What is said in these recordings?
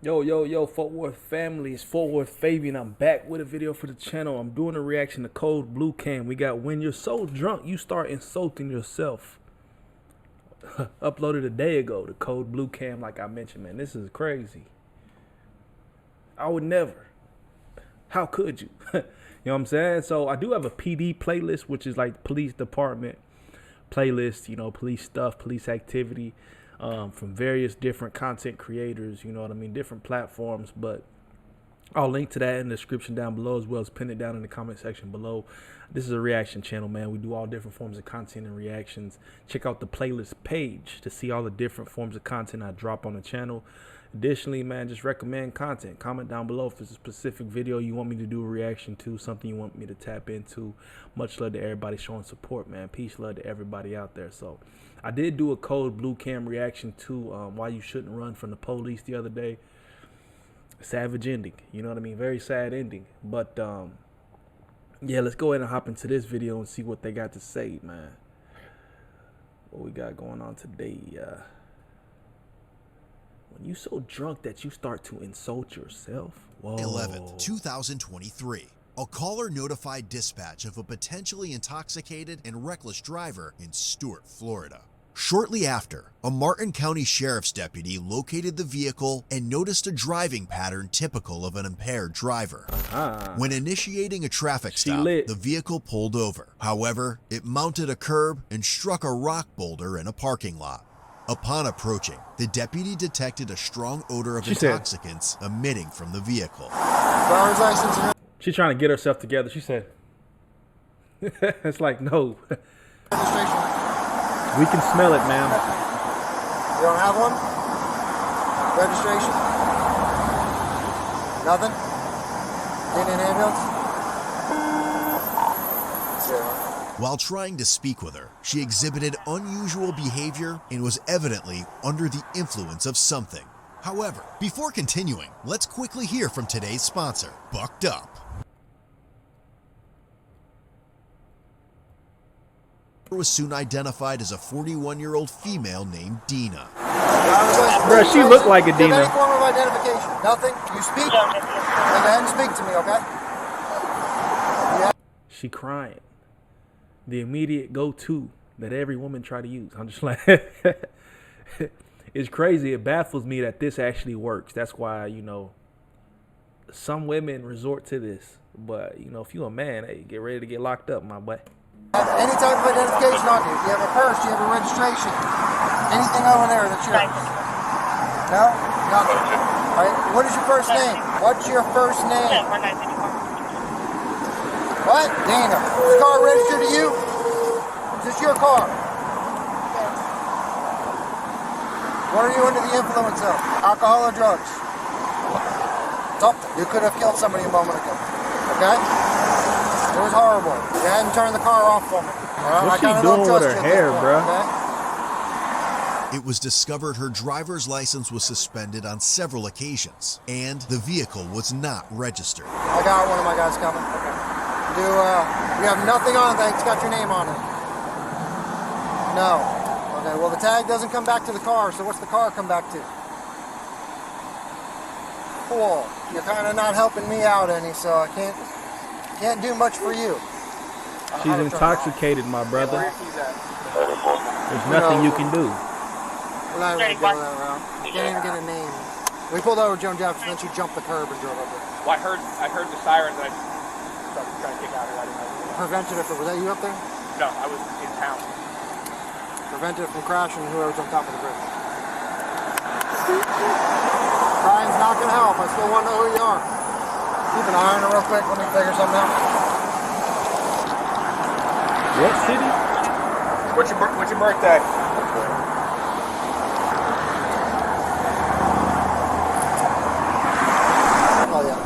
Yo, Fort Worth family, it's Fort Worth Fabian. I'm back with a video for the channel. I'm doing a reaction to Code Blue Cam. We got When You're So Drunk, You Start Insulting Yourself. Uploaded a day ago, the Code Blue Cam, like I mentioned, man. This is crazy. I would never. How could you? You know what I'm saying? So I do have a PD playlist, which is like police department playlist, you know, police stuff, police activity. From various different content creators, you know what I mean, different platforms, but I'll link to that in the description down below, as well as pin it down in the comment section below. This is a reaction channel, man. We do all different forms of content and reactions. Check out the playlist page to see all the different forms of content I drop on the channel. Additionally, man, just recommend content. Comment down below if there's a specific video you want me to do a reaction to, something you want me to tap into. Much love to everybody showing support, man. Peace, love to everybody out there. So I did do a Code Blue Cam reaction to Why You Shouldn't Run from the Police the other day. Savage ending, you know what I mean? Very sad ending. But yeah, let's go ahead and hop into this video and see what they got to say, man. What we got going on today. When you so drunk that you start to insult yourself. Whoa. 11th, 2023. A caller notified dispatch of a potentially intoxicated and reckless driver in Stuart, Florida. Shortly after, a Martin County Sheriff's deputy located the vehicle and noticed a driving pattern typical of an impaired driver. When initiating a traffic stop, the vehicle pulled over. However, it mounted a curb and struck a rock boulder in a parking lot. Upon approaching, the deputy detected a strong odor of intoxicants emitting from the vehicle. Driver's license. She's trying to get herself together. She said, it's like, no. We can smell it, ma'am. You don't have one? Registration? Nothing? Getting an ambulance? While trying to speak with her, she exhibited unusual behavior and was evidently under the influence of something. However, before continuing, let's quickly hear from today's sponsor, Bucked Up. Was soon identified as a 41-year-old female named Dina. Bruh, she looked like a Dina. Any form of identification? Nothing? You speak? Then go ahead and speak to me, okay? Yeah. She crying. The immediate go-to that every woman try to use. I'm just like, it's crazy. It baffles me that this actually works. That's why, you know, some women resort to this. But, you know, if you're a man, hey, get ready to get locked up, my boy. Any type of identification on you? Do you have a purse? Do you have a registration? Anything over there that's yours? No? Nothing. All right. What is your first name? What's your first name? What? Dana. Is the car registered to you? Is this your car? What are you under the influence of? Alcohol or drugs? Something. You could have killed somebody a moment ago. Okay? It was horrible. You hadn't turned the car off for me. What's she doing with her hair, bro? Okay? It was discovered her driver's license was suspended on several occasions, and the vehicle was not registered. I got one of my guys coming. Okay. We have nothing on it that's got your name on it. No. Okay, well the tag doesn't come back to the car, so what's the car come back to? Cool. You're kind of not helping me out any, so I can't do much for you. She's intoxicated, my brother. There's nothing you can do. We're not even going that route. Can't even get a name. We pulled over Joan Jefferson, then she jumped the curb and drove over. Well, I heard the sirens and I started trying to kick out her. I didn't know. Preventative, was that you up there? No, I was in town. Preventive from crashing whoever's on top of the bridge. Trying's not going to help. I still want to know who you are. Keep an eye on her real quick. Let me figure something out. What city? What's your birthday? Oh yeah.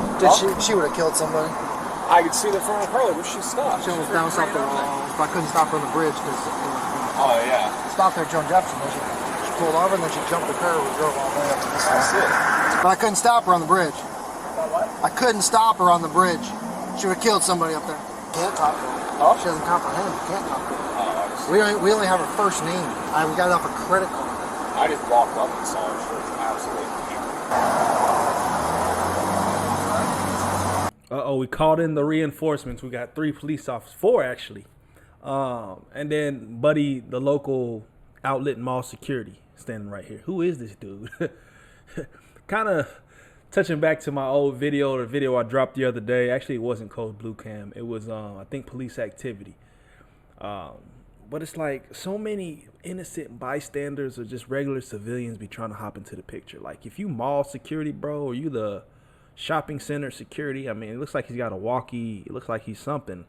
She would have killed somebody. I could see the front of her. Where she stopped? She almost bounced off the wall. But I couldn't stop her on the bridge because. Oh yeah. Stopped there at Joan Jefferson. She pulled over and then she jumped the curb and drove all the way up to this side. But I couldn't stop her on the bridge. I couldn't stop her on the bridge. She would have killed somebody up there. Can't talk to her. Oh? She doesn't comprehend. Can't talk to her. We only have her first name. We got it off a credit card. I just walked up and saw her. She was absolutely beautiful. Uh-oh, we called in the reinforcements. We got 3 police officers, 4 actually. And then Buddy, the local outlet mall security, standing right here. Who is this dude? Kind of touching back to my old video, the video I dropped the other day. Actually, it wasn't Code Blue Cam. It was, I think, police activity. But it's like so many innocent bystanders or just regular civilians be trying to hop into the picture. Like if you mall security, bro, or you the shopping center security, I mean, it looks like he's got a walkie. It looks like he's something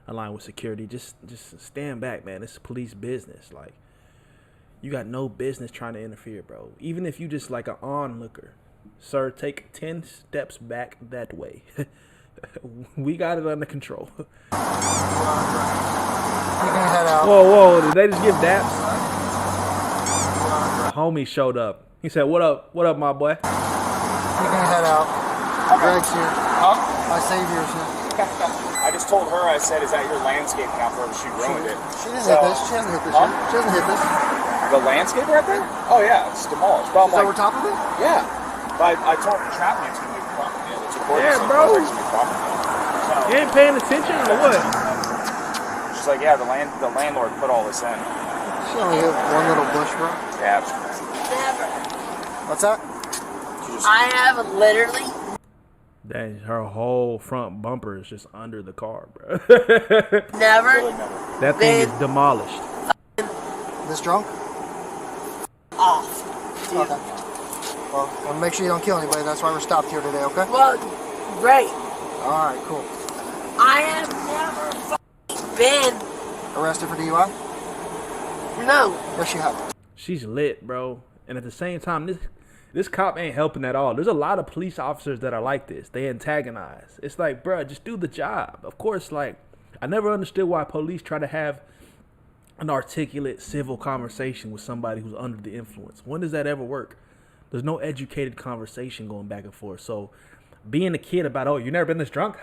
aligned with security. Just stand back, man. It's police business. Like you got no business trying to interfere, bro. Even if you just like an onlooker, sir, take 10 steps back that way. We got it under control. You can head out. Whoa, did they just give daps? The homie showed up. He said, what up, my boy? You can head out. Greg's here. Huh? My savior's here. I just told her, I said, is that your landscape camper? She ruined it. She didn't hit this. She hasn't hit this yet. She hasn't hit this. The landscape right there? Oh, yeah, it's demolished. But I'm Is that like, over top of it? yeah. But I told her the trap man's going to be property. Yeah, it's recorded. Yeah, so bro. it's gonna be property. You ain't paying attention or what? She's like, yeah, the landlord put all this in. She only hit one little bush, bro. Yeah. Never. What's that? I have literally. Dang, her whole front bumper is just under the car, bro. Never. That thing is demolished. This drunk? Off. Dude. Okay. Well, I want to make sure you don't kill anybody. That's why we're stopped here today, okay? Well, great. All right, cool. I have never fucking been. Arrested for DUI? No. Yes, you have. She's lit, bro. And at the same time, this cop ain't helping at all. There's a lot of police officers that are like this. They antagonize. It's like, bro, just do the job. Of course, like, I never understood why police try to have an articulate civil conversation with somebody who's under the influence. When does that ever work? There's no educated conversation going back and forth. So being a kid about, oh, you never been this drunk?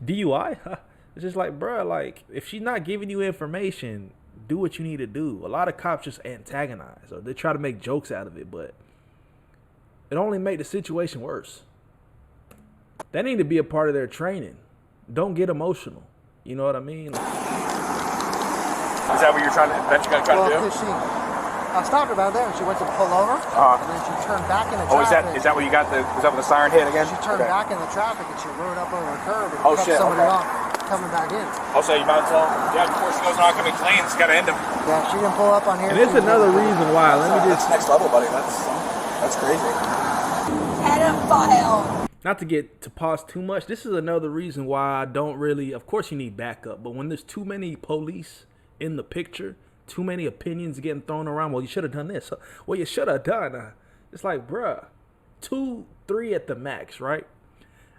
DUI? It's just like, bro, like, if she's not giving you information, do what you need to do. A lot of cops just antagonize or they try to make jokes out of it, but it only make the situation worse. That need to be a part of their training. Don't get emotional. You know what I mean? Is that what you're trying to do? I stopped her about there and she went to pull over. And then she turned back in the Oh, traffic. is that what you got? Was that when the siren hit again? She turned Okay. back in the traffic and she rode up over the curb and Oh, cut shit, somebody okay. off coming back in. Also, you might as well, yeah, before she goes not going to be clean, it's got to end him. Yeah, she didn't pull up on here. And it's another reason why. Let me just, That's next level, buddy. That's crazy. Pedophile. not to get to pause too much, this is another reason why I don't really, of course you need backup, but when there's too many police in the picture, too many opinions getting thrown around, well, you should have done this. Well, you should have done. It's like, bruh, 2, 3 at the max, right?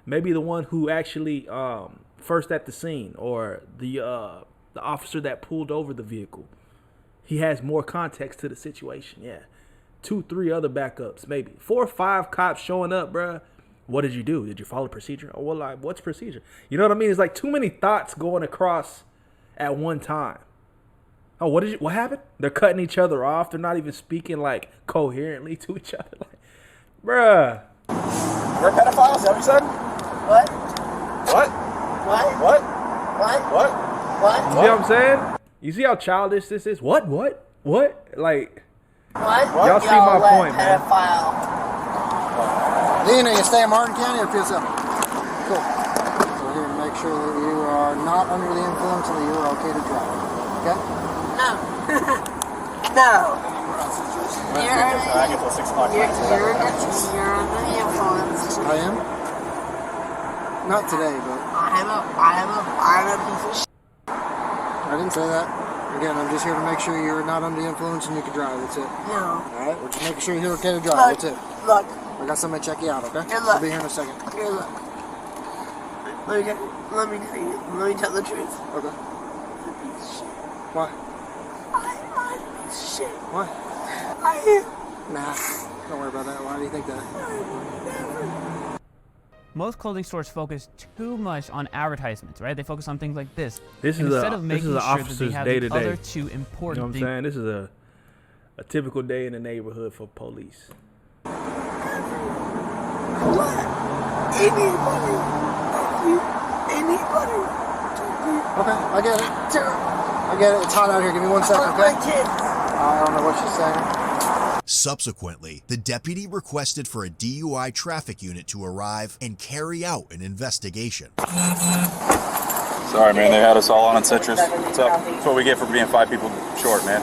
Maybe the one who actually first at the scene or the officer that pulled over the vehicle. He has more context to the situation, yeah. 2, 3 other backups, maybe. 4 or 5 cops showing up, bruh. What did you do? Did you follow procedure? Oh, well, like, what's procedure? You know what I mean? It's like too many thoughts going across at one time. Oh, what happened? They're cutting each other off. They're not even speaking like coherently to each other. Like, bruh. You're a pedophile? Is that what you said? What? What? What? What? What? What? What? You see what I'm saying? You see how childish this is? What? Like, What? Y'all see my Y'all point, man. pedophile. Lena, you stay in Martin County or PSL? Cool. We're here to make sure that you are not under the influence and that you are okay to drive. Okay? No. No. I get till 6 o'clock. You're under the influence. I am? Not today, but I'm a piece of shit. I didn't say that. Again, I'm just here to make sure you're not under the influence and you can drive. That's it. No. Alright? We're just making sure you're okay to drive. Look, That's it. look, I got somebody to check you out, okay? Here, look. I'll be here in a second. here, look. Let me tell the truth. Okay. Why? I'm a piece of shit. Why? I Nah. Don't worry about that. Why do you think that? Most clothing stores focus too much on advertisements, right? They focus on things like this. this is instead a of this making is an sure that they officer's have day the to other day. two You know important what I'm things. saying? This is a typical day in the neighborhood for police. What? Anybody? Okay, I get it. I get it. It's hot out here. Give me 1 second, okay? I don't know what she's saying. Subsequently, the deputy requested for a DUI traffic unit to arrive and carry out an investigation. Sorry, man. They had us all on in citrus. What's up? That's what we get for being 5 people short, man.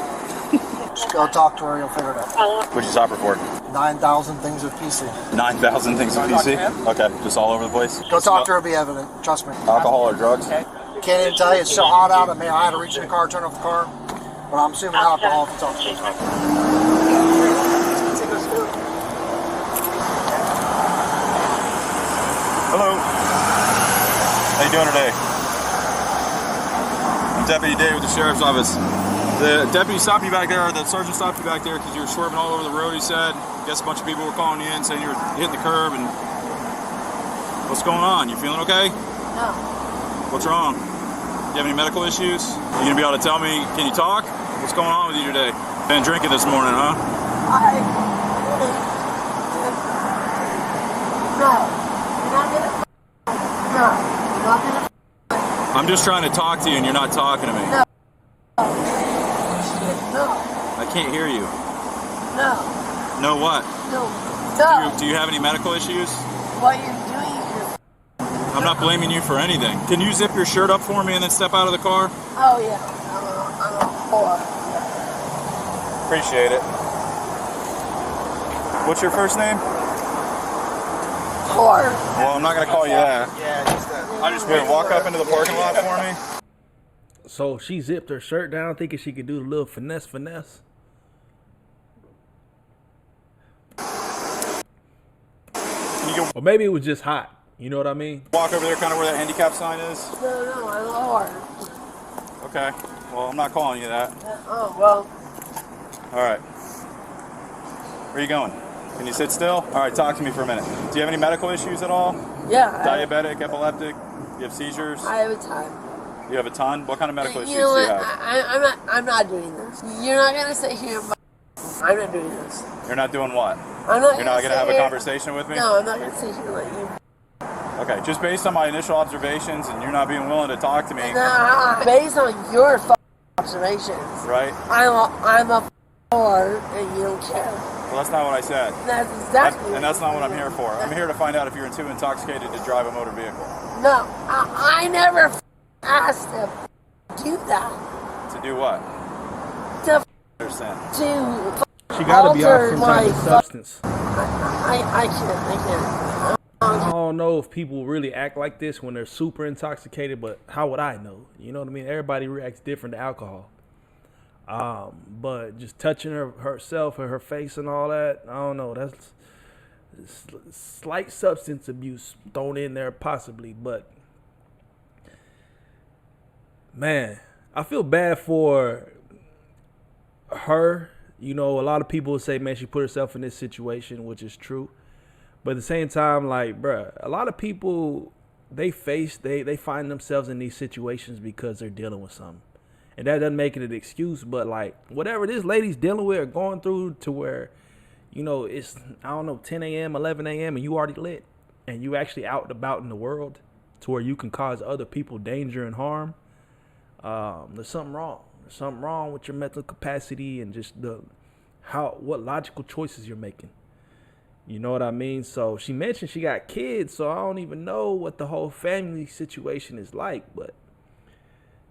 Just go talk to her. You'll figure it out. What'd you stop her for? 9,000 things with PC. 9,000 things of PC? Okay, just all over the place? Go talk to her. Be evident. Trust me. Alcohol or drugs? Can't even tell you. It's so hot out. I mean, I had to reach in the car, turn off the car. But I'm assuming alcohol if it's on the car. Hello. How you doing today? I'm Deputy Day with the Sheriff's Office. The deputy stopped you back there, or the sergeant stopped you back there because you were swerving all over the road, he said. Guess a bunch of people were calling you in saying you were hitting the curb and... What's going on? You feeling okay? No. What's wrong? Do you have any medical issues? Are you gonna be able to tell me, can you talk? What's going on with you today? Been drinking this morning, huh? I'm just trying to talk to you and you're not talking to me. No. I can't hear you. No. No what? No. Do you have any medical issues? What you're doing is... I'm not blaming you for anything. Can you zip your shirt up for me and then step out of the car? Oh, yeah. I'm a whore. Appreciate it. What's your first name? Whore. Well, I'm not going to call you that. I just going to walk up into the parking lot for me. So she zipped her shirt down thinking she could do the little finesse. You can Or maybe it was just hot. You know what I mean? walk over there kind of where that handicap sign is. No, I'm a whore. Okay. Well, I'm not calling you that. Oh, well... All right. Where are you going? Can you sit still? All right, talk to me for a minute. Do you have any medical issues at all? Yeah. Diabetic, epileptic? You have seizures? I have a time. You have a ton? What kind of medical issues You know do you what? have? I'm not doing this. You're not gonna sit here and... I'm not doing this. You're not doing what? I'm not You're not gonna going to have sit a here- conversation with me? No, I'm not gonna sit here and let you... Okay, just based on my initial observations and you're not being willing to talk to me, Nah, based on your observations, right? I'm a whore and you don't care. Well, that's not what I said. That's exactly. And that's not what I'm here for. I'm here to find out if you're too intoxicated to drive a motor vehicle. No, I never asked to do that. To do what? To Understand? to She gotta be off some type of my substance. I can't. I don't know if people really act like this when they're super intoxicated, but how would I know? You know what I mean? Everybody reacts different to alcohol. But just touching herself and her face and all that, I don't know. That's slight substance abuse thrown in there possibly, but man, I feel bad for her. You know, a lot of people say, man, she put herself in this situation, which is true. But at the same time, like, bruh, a lot of people, they find themselves in these situations because they're dealing with something. And that doesn't make it an excuse, but like, whatever this lady's dealing with or going through to where, you know, it's, I don't know, 10 a.m., 11 a.m., and you already lit, and you actually out and about in the world to where you can cause other people danger and harm, there's something wrong. There's something wrong with your mental capacity and just what logical choices you're making. You know what I mean? So she mentioned she got kids, so I don't even know what the whole family situation is like. But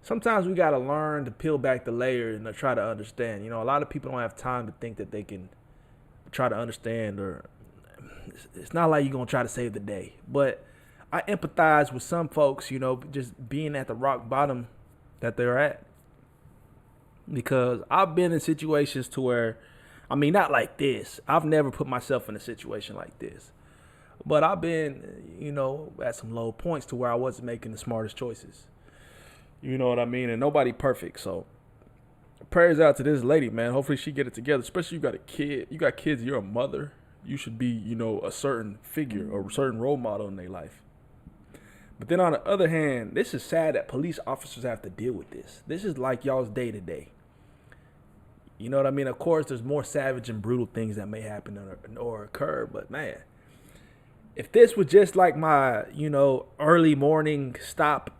sometimes we got to learn to peel back the layer and to try to understand. You know, a lot of people don't have time to think that they can try to understand, or it's not like you're going to try to save the day. But I empathize with some folks, you know, just being at the rock bottom that they're at. Because I've been in situations to where, I mean, not like this. I've never put myself in a situation like this. But I've been, you know, at some low points to where I wasn't making the smartest choices. You know what I mean? And nobody perfect. So prayers out to this lady, man. Hopefully she get it together. Especially you got a kid. You got kids. You're a mother. You should be, you know, a certain figure or a certain role model in their life. But then on the other hand, this is sad that police officers have to deal with this. This is like y'all's day to day. You know what I mean? Of course, there's more savage and brutal things that may happen or occur. But, man, if this was just like my, you know, early morning stop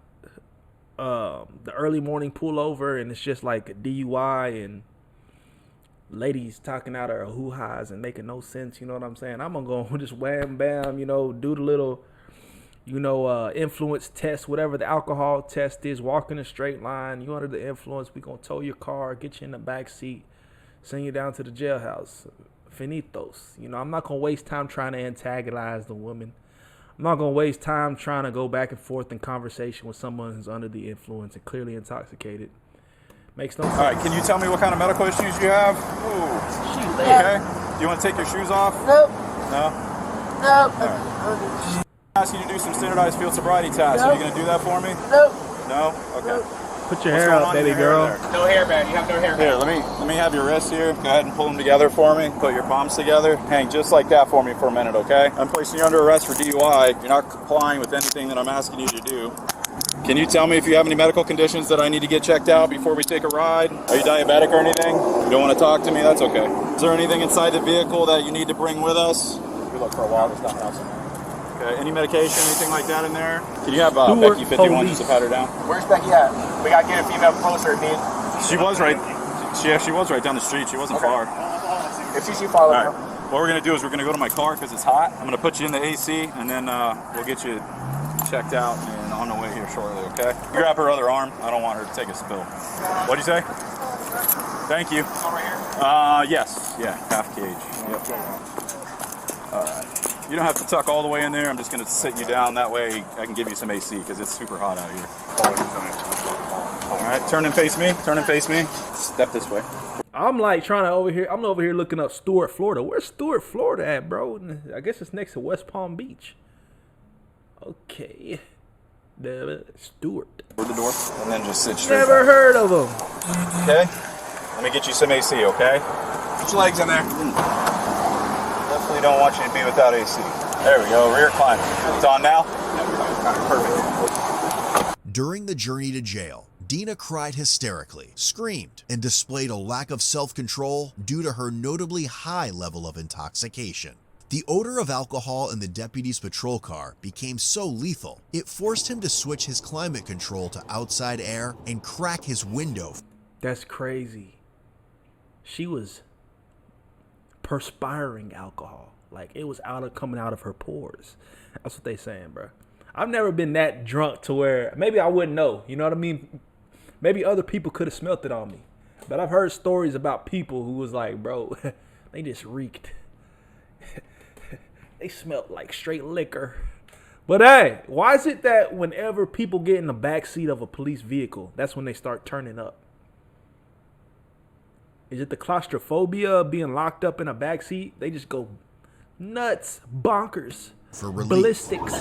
the early morning pullover and it's just like a DUI and ladies talking out of her hoo-has and making no sense, you know what I'm saying? I'm gonna go just wham bam, you know, do the little, you know, influence test, whatever the alcohol test is, walk in a straight line, you under the influence, we gonna tow your car, get you in the back seat, send you down to the jailhouse. Finitos. You know, I'm not gonna waste time trying to antagonize the woman. I'm not gonna waste time trying to go back and forth in conversation with someone who's under the influence and clearly intoxicated. Makes no sense. All right, can you tell me what kind of medical issues you have? Ooh. Okay. Do you want to take your shoes off? Nope. No? Nope. Right. I ask you to do some standardized field sobriety tests. Nope. Are you going to do that for me? Nope. No? Okay. Nope. Put your hair up, baby girl. No hair band. You have no hair band. Here, let me have your wrists here. Go ahead and pull them together for me. Put your palms together. Hang just like that for me for a minute, okay? I'm placing you under arrest for DUI. You're not complying with anything that I'm asking you to do. Can you tell me if you have any medical conditions that I need to get checked out before we take a ride? Are you diabetic or anything? You don't want to talk to me? That's okay. Is there anything inside the vehicle that you need to bring with us? We look for a while. There's nothing else in there. Okay. Any medication, anything like that in there? Can you have Becky 51 just to pat her down? Where's Becky at? We gotta get a female closer. She was right. She was right down the street. She wasn't far. If she follow her. What we're gonna do is we're gonna go to my car because it's hot. I'm gonna put you in the AC and then we'll get you checked out and on the way here shortly. Okay. You grab her other arm. I don't want her to take a spill. What'd you say? Thank you. Over here? Yes. Yeah. Half cage. Yep. All right. You don't have to tuck all the way in there. I'm just going to sit you down. That way I can give you some AC because it's super hot out here. All right, turn and face me. Turn and face me. Step this way. I'm like trying to I'm over here looking up Stuart, Florida. Where's Stuart, Florida at, bro? I guess it's next to West Palm Beach. Okay. Stuart. Through the door and then just sit straight. Never heard of him. Okay. Let me get you some AC, okay? Put your legs in there. Definitely don't want you to be without AC. There we go, rear climb. It's on now? Perfect. During the journey to jail, Dina cried hysterically, screamed, and displayed a lack of self-control due to her notably high level of intoxication. The odor of alcohol in the deputy's patrol car became so lethal, it forced him to switch his climate control to outside air and crack his window. That's crazy. She was perspiring alcohol. Like it was coming out of her pores. That's what they saying, bro. I've never been that drunk to where maybe I wouldn't know. You know what I mean? Maybe other people could have smelt it on me. But I've heard stories about people who was like, bro, they just reeked. They smelled like straight liquor. But hey, why is it that whenever people get in the back seat of a police vehicle, that's when they start turning up? Is it the claustrophobia of being locked up in a back seat? They just go nuts, bonkers, For relief. ballistics.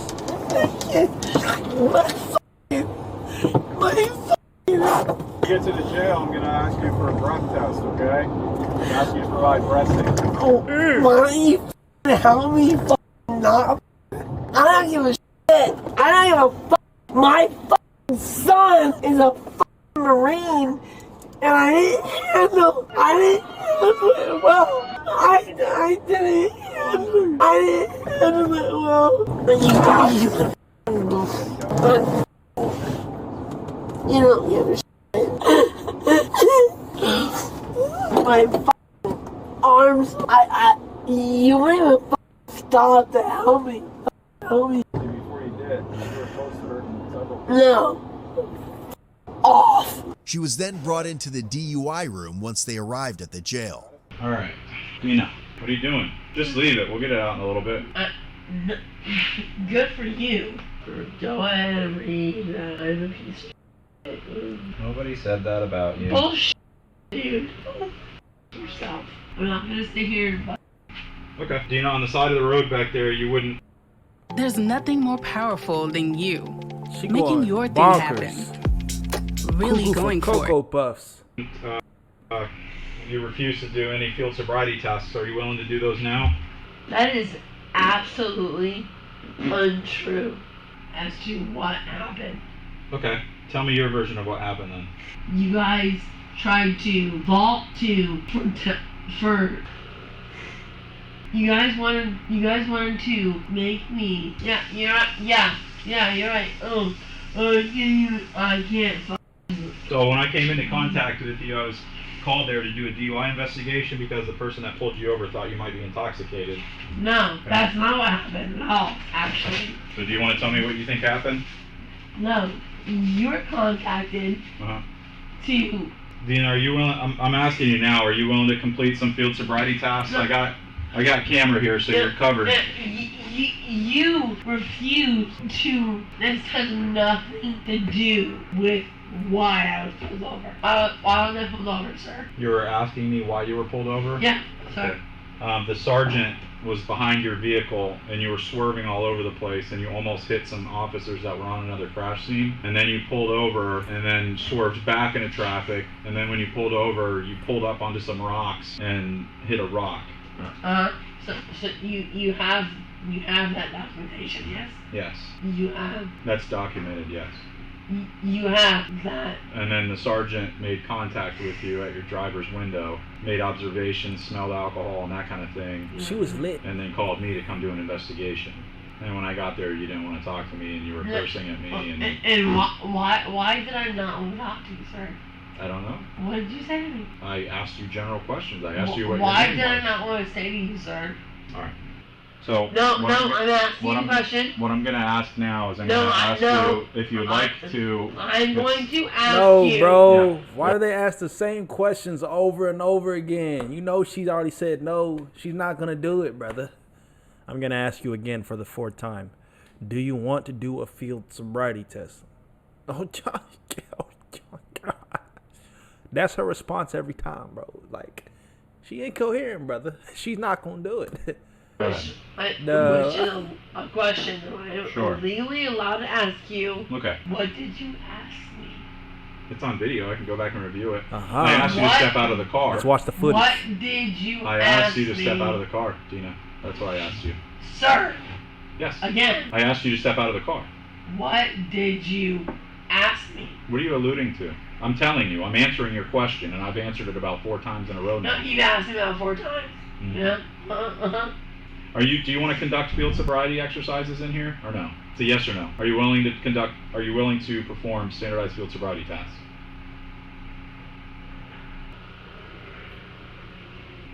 Get to the jail, I'm gonna ask you for a breath test, okay? I'm gonna ask you to provide breath samples. Why don't you help me not? I don't give a shit. I don't give a fuck. My son is a Marine, and I didn't handle it well. I didn't handle it well. You don't give a shit. My arms, you might even stop to help me. Help me. Before you did, you were supposed to hurt several people. No. Off. She was then brought into the DUI room once they arrived at the jail. All right, Dina, what are you doing? Just leave it. We'll get it out in a little bit. Good for you. Go ahead and read. I'm a piece of shit. Nobody said that about you. Bullshit, dude. Yourself. I'm not gonna sit here. Okay. Dina, on the side of the road back there, you wouldn't. There's nothing more powerful than you. She Making going your thing bonkers. happen. Really Cuckoo going for for Cocoa it. Puffs. You refuse to do any field sobriety tests. Are you willing to do those now? That is absolutely untrue as to what happened. Okay. Tell me your version of what happened then. You guys tried to vault for you guys wanted to make me you're right. I can't. So when I came into contact with you, I was called there to do a DUI investigation because the person that pulled you over thought you might be intoxicated. No, that's not what happened at all, actually. So do you want to tell me what you think happened? No, you were contacted Uh-huh. to. Dean, are you willing? I'm asking you now. Are you willing to complete some field sobriety tasks? No. I got camera here, so you're covered. You refuse to. This has nothing to do with why I was pulled over. Why was I pulled over, sir? You were asking me why you were pulled over? Yeah, sir. Okay. The sergeant was behind your vehicle, and you were swerving all over the place, and you almost hit some officers that were on another crash scene. And then you pulled over, and then swerved back into traffic. And then when you pulled over, you pulled up onto some rocks and hit a rock. So you have that documentation, yes? Yes. You have. That's documented, yes. You have that. And then the sergeant made contact with you at your driver's window, made observations, smelled alcohol and that kind of thing. She was lit. And then called me to come do an investigation. And when I got there, you didn't want to talk to me, and you were cursing at me. And why did I not want to talk to you, sir? I don't know. What did you say to me? I asked you general questions. I asked you what Why your name did I was. not want to say to you, sir? All right. So I'm asking you a question. What I'm going to ask now is I'm No, going to ask you if you'd like I'm to. going to ask No, you. bro. Yeah. Why do they ask the same questions over and over again? You know she's already said no. She's not going to do it, brother. I'm going to ask you again for the 4th time. Do you want to do a field sobriety test? Oh, John. Oh, God. That's her response every time, bro. Like, she ain't coherent, brother. She's not going to do it. Which No. is a question that I am Sure. legally allowed to ask you. Okay. What did you ask me? It's on video. I can go back and review it. Uh-huh. I asked you to What? step out of the car. Let's watch the footage. What did you I ask asked you to me? step out of the car, Dina. That's what I asked you. Sir, Yes. again, I asked you to step out of the car. what did you ask me? What are you alluding to? I'm telling you. I'm answering your question, and I've answered it about 4 times in a row No, now. you've asked me about 4 times. Mhm. Yeah. Uh-huh. Do you want to conduct field sobriety exercises in here, or no? It's a yes or no. Are you willing to perform standardized field sobriety tests?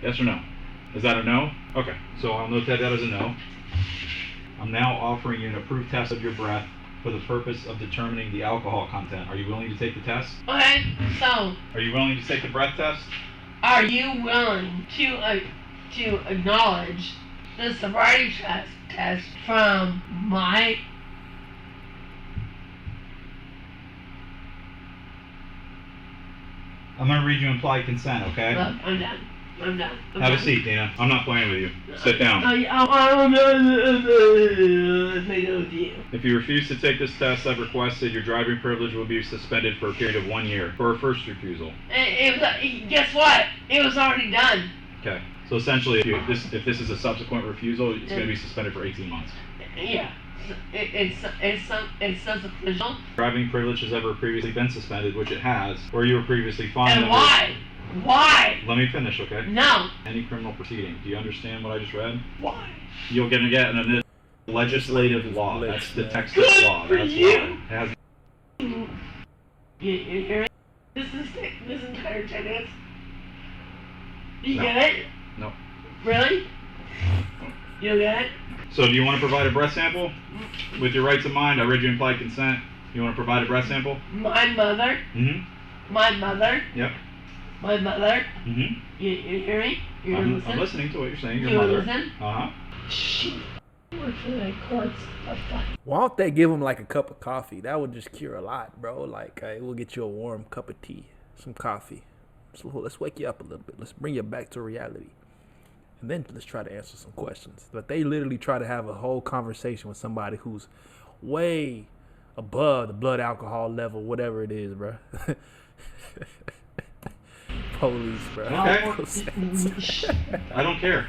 Yes or no? Is that a no? Okay, so I'll note that as a no. I'm now offering you an approved test of your breath for the purpose of determining the alcohol content. Are you willing to take the test? Okay, so Are you willing to take the breath test? are you willing to acknowledge the sobriety test from my I'm going to read you implied consent, okay? Look, I'm done. I'm done. Have a seat, Dina. I'm not playing with you. Sit down. I'm done with you. If you refuse to take this test I've requested, your driving privilege will be suspended for a period of 1 year for a first refusal. Guess what? It was already done. Okay. So essentially, if this is a subsequent refusal, it's going to be suspended for 18 months. Yeah. It's subsequent. Driving privilege has ever previously been suspended, which it has, or you were previously fined. And why? Why? Let me finish, okay? No. Any criminal proceeding. Do you understand what I just read? Why? You're going to get an legislative law. That's the text of Good the law. for That's you. why. It has You hear it? This entire 10 minutes? You No. get it? No. Really? You don't get it? So do you want to provide a breath sample? With your rights of mind, I read you implied consent. You want to provide a breath sample? My mother. Mm-hmm. My mother. Yep. My mother. Mm-hmm. You hear me? You listen? I'm listening to what you're saying. Your You mother. listen? Uh-huh. She works for the courts of fucking. Why don't they give him like a cup of coffee? That would just cure a lot, bro. Like, hey, we'll get you a warm cup of tea, some coffee. So let's wake you up a little bit. Let's bring you back to reality. And then let's try to answer some questions. But they literally try to have a whole conversation with somebody who's way above the blood alcohol level, whatever it is, bro. Police, bro. Okay. I don't care.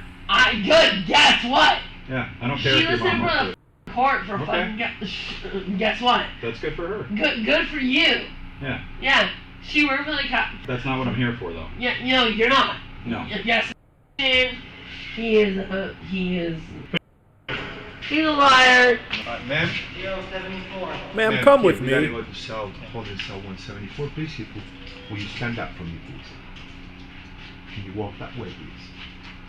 Good. Guess what? Yeah, I don't care She if your was in mom wants to. the court for Okay. fucking. Guess what? That's good for her. Good for you. Yeah. Yeah. She worked for the cop. That's not what I'm here for, though. Yeah. You know you're not. No. Yes. And he is. He's a liar. Ma'am? Ma'am, come with If you me. go to cell, holding cell 174, please, will you stand up for me, please? Can you walk that way, please?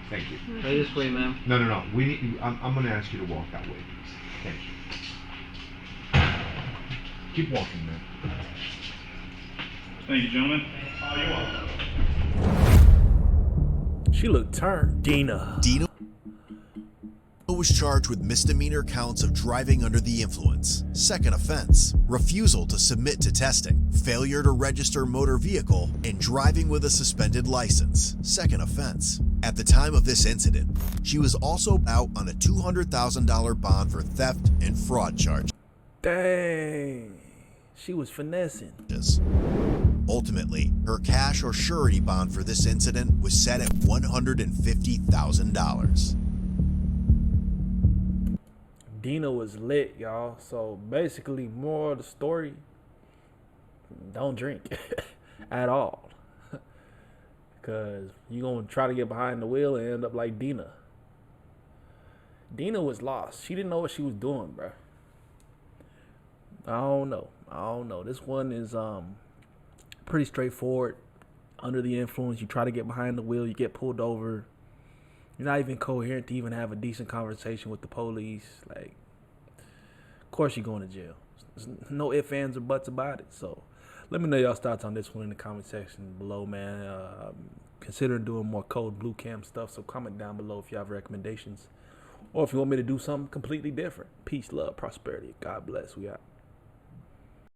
Thank you. Right this way, ma'am. No. We need. I'm going to ask you to walk that way, please. Thank you. Keep walking, man. Thank you, gentlemen. You're welcome. She looked turned. Dina. Dina was charged with misdemeanor counts of driving under the influence, second offense, refusal to submit to testing, failure to register motor vehicle, and driving with a suspended license, second offense. At the time of this incident, she was also out on a $200,000 bond for theft and fraud charges. Dang. She was finessing. Ultimately, her cash or surety bond for this incident was set at $150,000. Dina was lit, y'all. So basically, more of the story, don't drink at all. Because you're going to try to get behind the wheel and end up like Dina. Dina was lost. She didn't know what she was doing, bro. I don't know. This one is pretty straightforward. Under the influence, you try to get behind the wheel, you get pulled over. You're not even coherent to even have a decent conversation with the police. Like, of course you're going to jail. There's no ifs, ands, or buts about it. So let me know y'all's thoughts on this one in the comment section below, man. Considering doing more code blue cam stuff, so comment down below if you have recommendations. Or if you want me to do something completely different. Peace, love, prosperity. God bless. We out.